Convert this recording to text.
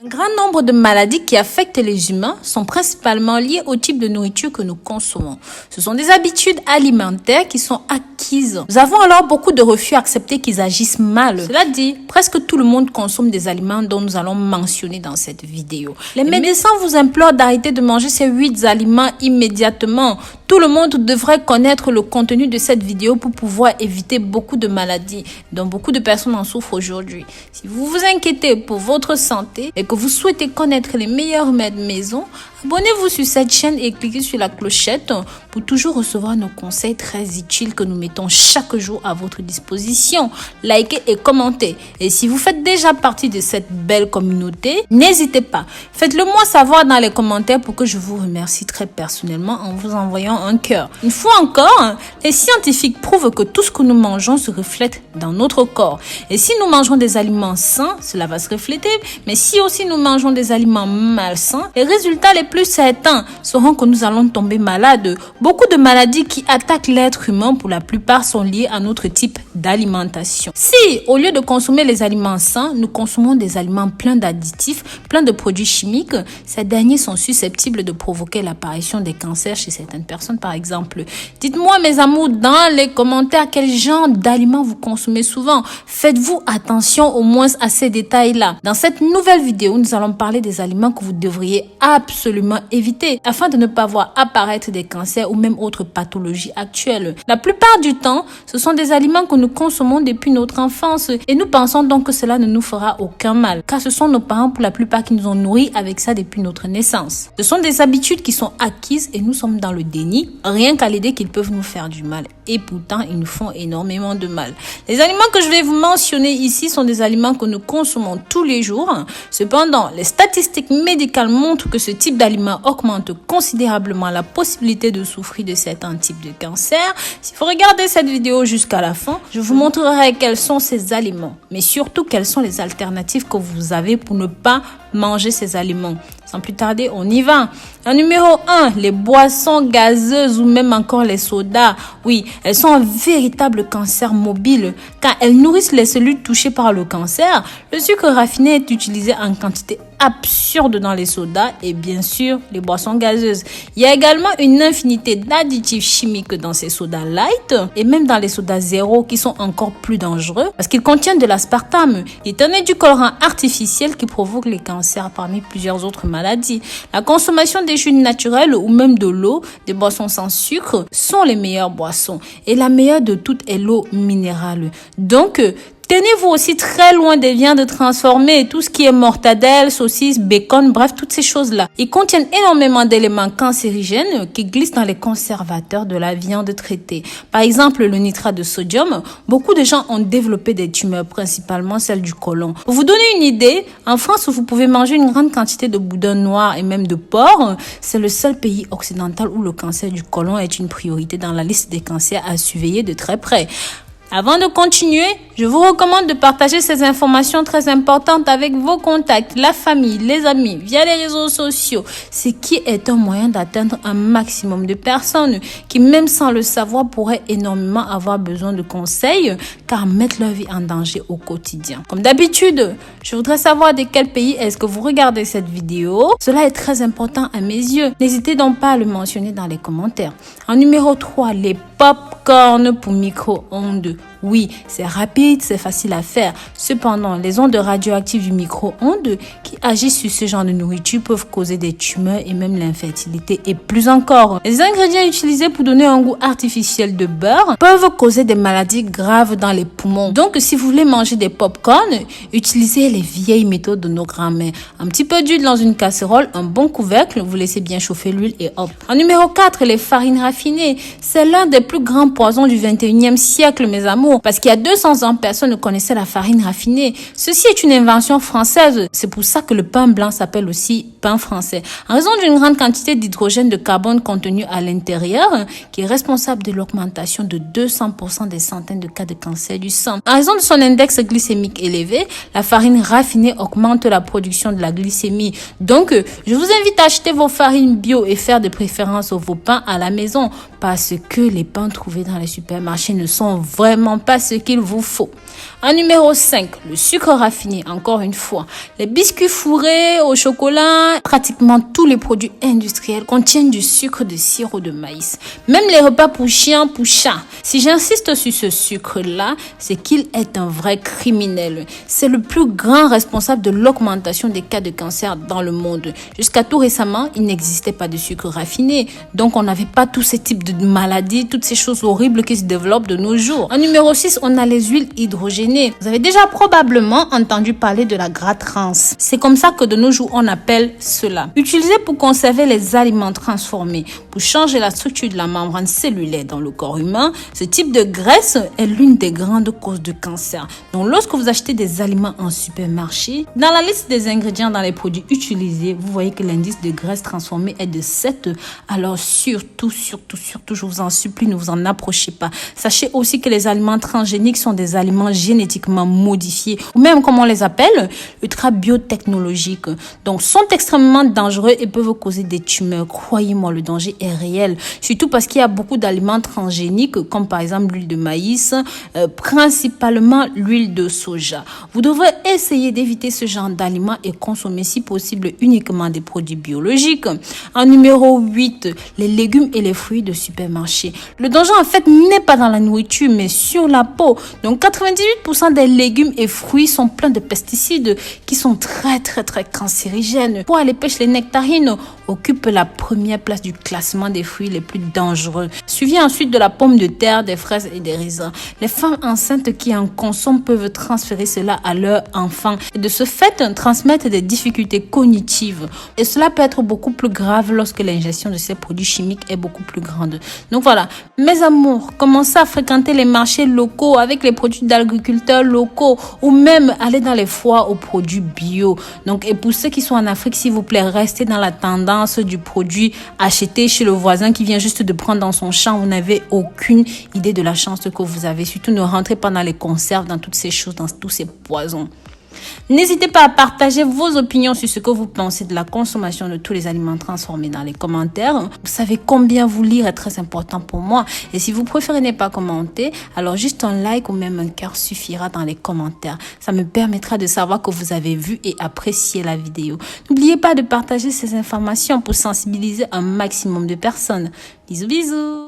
Un grand nombre de maladies qui affectent les humains sont principalement liées au type de nourriture que nous consommons. Ce sont des habitudes alimentaires qui sont acquises. Nous avons alors beaucoup de refus à accepter qu'ils agissent mal. Cela dit, presque tout le monde consomme des aliments dont nous allons mentionner dans cette vidéo. Les médecins vous implorent d'arrêter de manger ces 8 aliments immédiatement. Tout le monde devrait connaître le contenu de cette vidéo pour pouvoir éviter beaucoup de maladies dont beaucoup de personnes en souffrent aujourd'hui. Si vous vous inquiétez pour votre santé et que vous souhaitez connaître les meilleurs remèdes maison, abonnez-vous sur cette chaîne et cliquez sur la clochette pour toujours recevoir nos conseils très utiles que nous mettons chaque jour à votre disposition. Likez et commentez. Et si vous faites déjà partie de cette belle communauté, n'hésitez pas. Faites-le moi savoir dans les commentaires pour que je vous remercie très personnellement en vous envoyant un cœur. Une fois encore, les scientifiques prouvent que tout ce que nous mangeons se reflète dans notre corps. Et si nous mangeons des aliments sains, cela va se refléter. Mais si aussi nous mangeons des aliments malsains, les résultats les plus certains seront que nous allons tomber malades. Beaucoup de maladies qui attaquent l'être humain pour la plupart sont liées à notre type d'alimentation. Si, au lieu de consommer les aliments sains, nous consommons des aliments pleins d'additifs, pleins de produits chimiques, ces derniers sont susceptibles de provoquer l'apparition des cancers chez certaines personnes par exemple. Dites-moi mes amours dans les commentaires quel genre d'aliments vous consommez souvent. Faites-vous attention au moins à ces détails-là. Dans cette nouvelle vidéo, nous allons parler des aliments que vous devriez absolument éviter afin de ne pas voir apparaître des cancers ou même autres pathologies actuelles. La plupart du temps, ce sont des aliments que nous consommons depuis notre enfance et nous pensons donc que cela ne nous fera aucun mal car ce sont nos parents pour la plupart qui nous ont nourris avec ça depuis notre naissance. Ce sont des habitudes qui sont acquises et nous sommes dans le déni rien qu'à l'idée qu'ils peuvent nous faire du mal et pourtant ils nous font énormément de mal. Les aliments que je vais vous mentionner ici sont des aliments que nous consommons tous les jours. Cependant, les statistiques médicales montrent que ce type d'aliments augmente considérablement la possibilité de souffrir de certains types de cancers. Si vous regardez cette vidéo jusqu'à la fin, je vous montrerai quels sont ces aliments, mais surtout quelles sont les alternatives que vous avez pour ne pas manger ces aliments. Sans plus tarder, on y va. En numéro 1, les boissons gazeuses ou même encore les sodas. Oui, elles sont un véritable cancer mobile car elles nourrissent les cellules touchées par le cancer. Le sucre raffiné est utilisé en quantité absurde dans les sodas et bien sûr les boissons gazeuses. Il y a également une infinité d'additifs chimiques dans ces sodas light et même dans les sodas zéro qui sont encore plus dangereux parce qu'ils contiennent de l'aspartame, qui est un édulcorant artificiel qui provoque les cancers parmi plusieurs autres maladies. La consommation des jus naturels ou même de l'eau, des boissons sans sucre sont les meilleures boissons et la meilleure de toutes est l'eau minérale. Donc, tenez-vous aussi très loin des viandes transformées, tout ce qui est mortadelle, saucisses, bacon, bref, toutes ces choses-là. Ils contiennent énormément d'éléments cancérigènes qui glissent dans les conservateurs de la viande traitée. Par exemple, le nitrate de sodium, beaucoup de gens ont développé des tumeurs, principalement celles du côlon. Pour vous donner une idée, en France, vous pouvez manger une grande quantité de boudin noir et même de porc. C'est le seul pays occidental où le cancer du côlon est une priorité dans la liste des cancers à surveiller de très près. Avant de continuer, je vous recommande de partager ces informations très importantes avec vos contacts, la famille, les amis, via les réseaux sociaux, ce qui est un moyen d'atteindre un maximum de personnes qui, même sans le savoir, pourraient énormément avoir besoin de conseils car mettent leur vie en danger au quotidien. Comme d'habitude, je voudrais savoir de quel pays est-ce que vous regardez cette vidéo. Cela est très important à mes yeux. N'hésitez donc pas à le mentionner dans les commentaires. En numéro 3, les pop-corn pour micro-ondes. Oui, c'est rapide, c'est facile à faire. Cependant, les ondes radioactives du micro-ondes qui agissent sur ce genre de nourriture peuvent causer des tumeurs et même l'infertilité. Et plus encore, les ingrédients utilisés pour donner un goût artificiel de beurre peuvent causer des maladies graves dans les poumons. Donc, si vous voulez manger des pop-corn, utilisez les vieilles méthodes de nos grands-mères. Un petit peu d'huile dans une casserole, un bon couvercle, vous laissez bien chauffer l'huile et hop. En numéro 4, les farines raffinées. C'est l'un des plus grands poisons du 21e siècle, mes amours. Parce qu'il y a 200 ans, personne ne connaissait la farine raffinée. Ceci est une invention française. C'est pour ça que le pain blanc s'appelle aussi pain français. En raison d'une grande quantité d'hydrogène de carbone contenu à l'intérieur, qui est responsable de l'augmentation de 200% des centaines de cas de cancer du sang. En raison de son index glycémique élevé, la farine raffinée augmente la production de la glycémie. Donc, je vous invite à acheter vos farines bio et faire de préférence vos pains à la maison parce que les pains trouvés dans les supermarchés ne sont vraiment pas ce qu'il vous faut. En numéro 5, le sucre raffiné, encore une fois. Les biscuits fourrés au chocolat, pratiquement tous les produits industriels contiennent du sucre de sirop de maïs. Même les repas pour chiens, pour chats. Si j'insiste sur ce sucre-là, c'est qu'il est un vrai criminel. C'est le plus grand responsable de l'augmentation des cas de cancer dans le monde. Jusqu'à tout récemment, il n'existait pas de sucre raffiné. Donc, on n'avait pas tous ces types de maladies, toutes ces choses horribles qui se développent de nos jours. En numéro 6, on a les huiles hydrogénées. Vous avez déjà probablement entendu parler de la gras trans. C'est comme ça que de nos jours, on appelle cela. Utilisé pour conserver les aliments transformés, pour changer la structure de la membrane cellulaire dans le corps humain, ce type de graisse est l'une des grandes causes de cancer. Donc, lorsque vous achetez des aliments en supermarché, dans la liste des ingrédients dans les produits utilisés, vous voyez que l'indice de graisse transformée est de 7. Alors, surtout, je vous en supplie, ne vous en approchez pas. Sachez aussi que les aliments transgéniques sont des aliments génétiquement modifiés, ou même, comme on les appelle, ultra biotechnologiques. Donc, sont extrêmement dangereux et peuvent causer des tumeurs. Croyez-moi, le danger est réel. Surtout parce qu'il y a beaucoup d'aliments transgéniques, comme par exemple l'huile de maïs, principalement l'huile de soja. Vous devrez essayer d'éviter ce genre d'aliments et consommer si possible uniquement des produits biologiques. En numéro 8, les légumes et les fruits de supermarché. Le danger en fait n'est pas dans la nourriture mais sur la peau. Donc 98% des légumes et fruits sont pleins de pesticides qui sont très cancérigènes. Pour les pêches, les nectarines occupent la première place du classement des fruits les plus dangereux. Suivi ensuite de la pomme de terre, des fraises et des raisins. Les femmes enceintes qui en consomment peuvent transférer cela à leurs enfants et de ce fait transmettre des difficultés cognitives. Et cela peut être beaucoup plus grave lorsque l'ingestion de ces produits chimiques est beaucoup plus grande. Donc voilà, mes amours, commencez à fréquenter les marchés locaux avec les produits d'agriculteurs locaux ou même aller dans les foires aux produits bio. Donc, et pour ceux qui sont en Afrique, s'il vous plaît, restez dans la tendance du produit acheté chez le voisin qui vient juste de prendre dans son champ. Vous n'avez aucune idée de la chance que vous avez. Surtout, ne rentrez pas dans les conserves, dans toutes ces choses, dans tous ces poisons. N'hésitez pas à partager vos opinions sur ce que vous pensez de la consommation de tous les aliments transformés dans les commentaires. Vous savez combien vous lire est très important pour moi. Et si vous préférez ne pas commenter, alors juste un like ou même un cœur suffira dans les commentaires. Ça me permettra de savoir que vous avez vu et apprécié la vidéo. N'oubliez pas de partager ces informations pour sensibiliser un maximum de personnes. Bisous, bisous!